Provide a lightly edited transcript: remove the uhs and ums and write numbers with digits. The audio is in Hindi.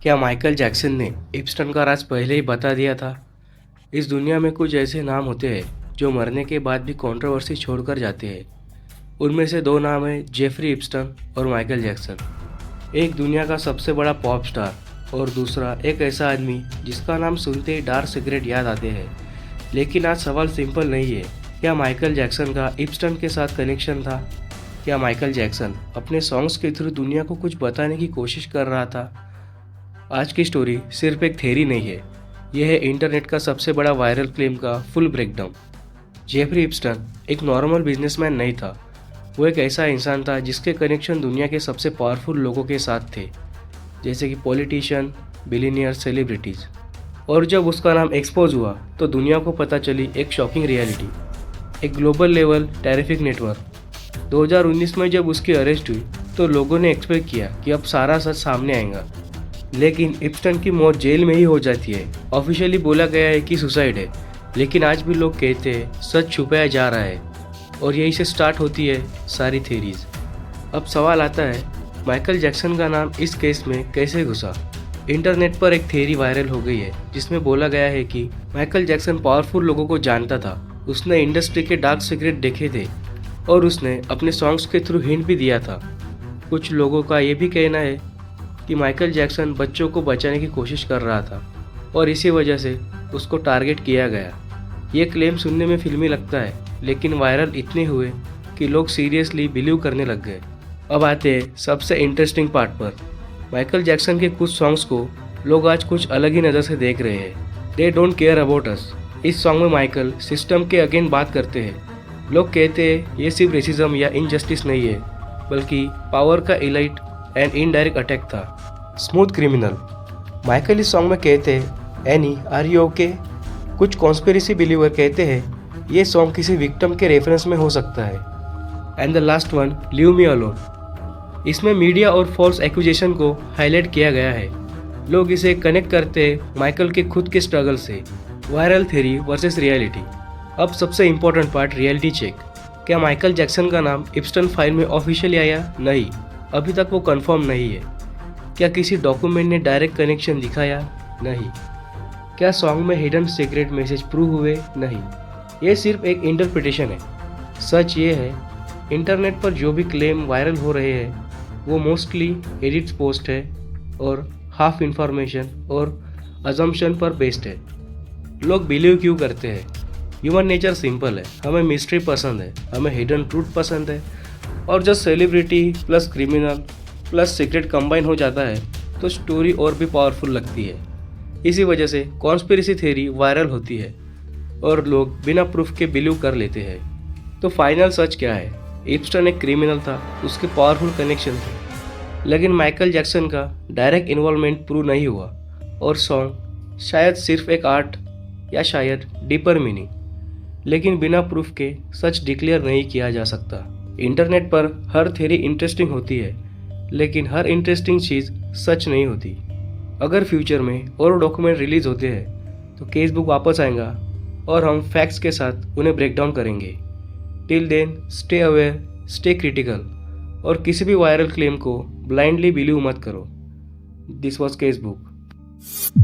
क्या माइकल जैक्सन ने इप्स्टन का राज पहले ही बता दिया था? इस दुनिया में कुछ ऐसे नाम होते हैं जो मरने के बाद भी कंट्रोवर्सी छोड़कर जाते हैं। उनमें से दो नाम हैं, जेफरी इप्स्टन और माइकल जैक्सन। एक दुनिया का सबसे बड़ा पॉप स्टार और दूसरा एक ऐसा आदमी जिसका नाम सुनते ही डार्क सीक्रेट याद आते हैं। लेकिन आज सवाल सिंपल नहीं है, क्या माइकल जैक्सन का इप्स्टन के साथ कनेक्शन था? क्या माइकल जैक्सन अपने सॉन्ग्स के थ्रू दुनिया को कुछ बताने की कोशिश कर रहा था? आज की स्टोरी सिर्फ एक थ्योरी नहीं है, यह है इंटरनेट का सबसे बड़ा वायरल क्लेम का फुल ब्रेकडाउन। जेफरी इप्स्टन एक नॉर्मल बिजनेसमैन नहीं था, वो एक ऐसा इंसान था जिसके कनेक्शन दुनिया के सबसे पावरफुल लोगों के साथ थे, जैसे कि पॉलिटिशियन, बिलियनियर, सेलिब्रिटीज़। और जब उसका नाम एक्सपोज हुआ तो दुनिया को पता चली एक शॉकिंग रियलिटी, एक ग्लोबल लेवल टेरिफिक नेटवर्क। 2019 में जब उसकी अरेस्ट हुई तो लोगों ने एक्सपेक्ट किया कि अब सारा सच सामने आएगा, लेकिन इप्स्टन की मौत जेल में ही हो जाती है। ऑफिशियली बोला गया है कि सुसाइड है, लेकिन आज भी लोग कहते हैं सच छुपाया जा रहा है, और यहीं से स्टार्ट होती है सारी थ्योरीज। अब सवाल आता है, माइकल जैक्सन का नाम इस केस में कैसे घुसा? इंटरनेट पर एक थ्योरी वायरल हो गई है जिसमें बोला गया है कि माइकल जैक्सन पावरफुल लोगों को जानता था, उसने इंडस्ट्री के डार्क सीक्रेट देखे थे और उसने अपने सॉन्ग्स के थ्रू हिंट भी दिया था। कुछ लोगों का ये भी कहना है कि माइकल जैक्सन बच्चों को बचाने की कोशिश कर रहा था और इसी वजह से उसको टारगेट किया गया। ये क्लेम सुनने में फिल्मी लगता है, लेकिन वायरल इतने हुए कि लोग सीरियसली बिलीव करने लग गए। अब आते हैं सबसे इंटरेस्टिंग पार्ट पर। माइकल जैक्सन के कुछ सॉन्ग्स को लोग आज कुछ अलग ही नज़र से देख रहे हैं। They don't care about us. इस सॉन्ग में माइकल सिस्टम के अगेन बात करते हैं। लोग कहते हैं ये सिर्फ रेसिज्म या इनजस्टिस नहीं है, बल्कि पावर का इलाइट एंड इनडायरेक्ट अटैक था। Smooth criminal. माइकल इस सॉन्ग में कहते हैं, एनी आर यू ओके? कुछ कॉन्स्पिरेसी बिलीवर कहते हैं ये सॉन्ग किसी विक्टिम के रेफरेंस में हो सकता है। And the last one, leave me alone. इसमें मीडिया और फॉल्स एक्यूजेशन को हाईलाइट किया गया है। लोग इसे कनेक्ट करते हैं माइकल के खुद के स्ट्रगल से। Viral theory versus reality. अब सबसे इम्पोर्टेंट पार्ट, रियलिटी चेक। क्या माइकल जैक्सन का नाम इप्स्टन फाइल में ऑफिशियली आया? नहीं, अभी तक वो कंफर्म नहीं है। क्या किसी डॉक्यूमेंट ने डायरेक्ट कनेक्शन दिखाया? नहीं। क्या सॉन्ग में हिडन सीक्रेट मैसेज प्रूव हुए? नहीं। ये सिर्फ एक इंटरप्रिटेशन है। सच ये है, इंटरनेट पर जो भी क्लेम वायरल हो रहे हैं वो मोस्टली एडिट्स पोस्ट है और हाफ इंफॉर्मेशन और अजम्पशन पर बेस्ड है। लोग बिलीव क्यों करते हैं? ह्यूमन नेचर सिंपल है, हमें मिस्ट्री पसंद है, हमें हिडन ट्रूथ पसंद है, और जब celebrity plus criminal plus secret combine हो जाता है तो स्टोरी और भी पावरफुल लगती है। इसी वजह से कॉन्स्पिरेसी थ्योरी वायरल होती है और लोग बिना प्रूफ के बिलीव कर लेते हैं। तो फाइनल सच क्या है? इप्स्टन एक क्रिमिनल था, उसके पावरफुल कनेक्शन थे, लेकिन माइकल जैक्सन का डायरेक्ट इन्वॉल्वमेंट प्रूव नहीं हुआ, और सॉन्ग शायद सिर्फ एक आर्ट या शायद डीपर मीनिंग, लेकिन बिना प्रूफ के सच डिक्लेयर नहीं किया जा सकता। इंटरनेट पर हर थ्योरी इंटरेस्टिंग होती है, लेकिन हर इंटरेस्टिंग चीज़ सच नहीं होती। अगर फ्यूचर में और डॉक्यूमेंट रिलीज होते हैं तो केस बुक वापस आएगा और हम फैक्ट्स के साथ उन्हें ब्रेक डाउन करेंगे। Till then stay aware, stay critical, और किसी भी वायरल क्लेम को ब्लाइंडली बिलीव मत करो। This was case book.